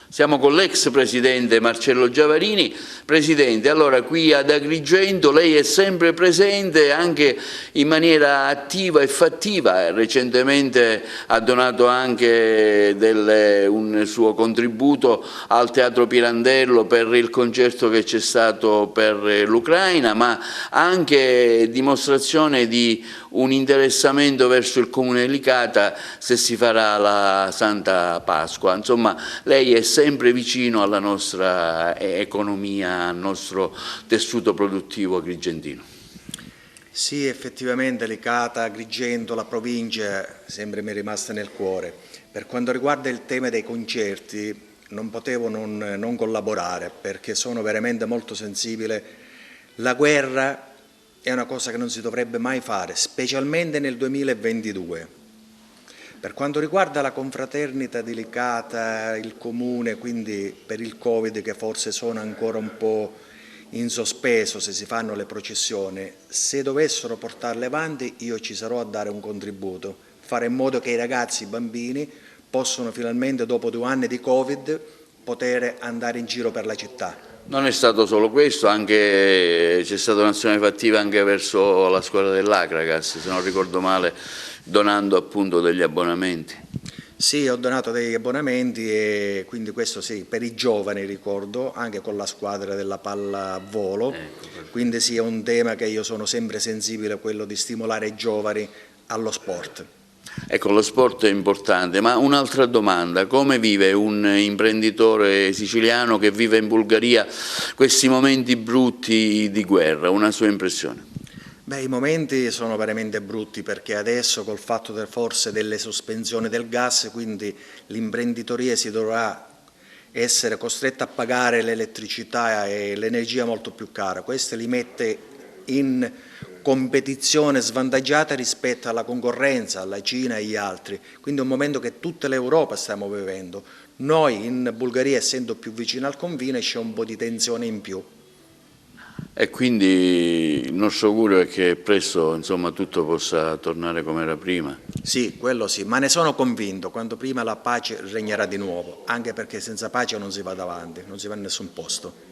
Siamo con l'ex presidente Marcello Giavarini. Presidente, allora qui ad Agrigento lei è sempre presente anche in maniera attiva e fattiva. Recentemente ha donato anche un suo contributo al Teatro Pirandello per il concerto che c'è stato per l'Ucraina, ma anche dimostrazione di un interessamento verso il Comune di Licata se si farà la Santa Pasqua. Insomma, lei è sempre vicino alla nostra economia, al nostro tessuto produttivo agrigentino. Sì, effettivamente Licata, Agrigento, la provincia sempre mi è rimasta nel cuore. Per quanto riguarda il tema dei concerti non potevo non collaborare perché sono veramente molto sensibile. La guerra è una cosa che non si dovrebbe mai fare, specialmente nel 2022. Per quanto riguarda la confraternita di Licata, il Comune, quindi per il Covid che forse sono ancora un po' in sospeso se si fanno le processioni, se dovessero portarle avanti io ci sarò a dare un contributo, fare in modo che i ragazzi, i bambini possano finalmente dopo 2 anni di Covid poter andare in giro per la città. Non è stato solo questo, c'è stata un'azione fattiva anche verso la scuola dell'Acragas, se non ricordo male, donando appunto degli abbonamenti. Sì, ho donato degli abbonamenti e quindi questo sì, per i giovani ricordo, anche con la squadra della pallavolo, quindi sì, è un tema che io sono sempre sensibile, quello di stimolare i giovani allo sport. Ecco, lo sport è importante, ma un'altra domanda: come vive un imprenditore siciliano che vive in Bulgaria questi momenti brutti di guerra? Una sua impressione? Beh, i momenti sono veramente brutti perché adesso col fatto forse delle sospensioni del gas, quindi l'imprenditoria si dovrà essere costretta a pagare l'elettricità e l'energia molto più cara. Questo li mette in competizione svantaggiata rispetto alla concorrenza, alla Cina e agli altri. Quindi è un momento che tutta l'Europa stiamo vivendo. Noi in Bulgaria, essendo più vicino al confine, c'è un po' di tensione in più. E quindi il nostro augurio è che presto, insomma, tutto possa tornare come era prima. Sì, quello sì, ma ne sono convinto, quanto prima la pace regnerà di nuovo, anche perché senza pace non si va avanti, non si va a nessun posto.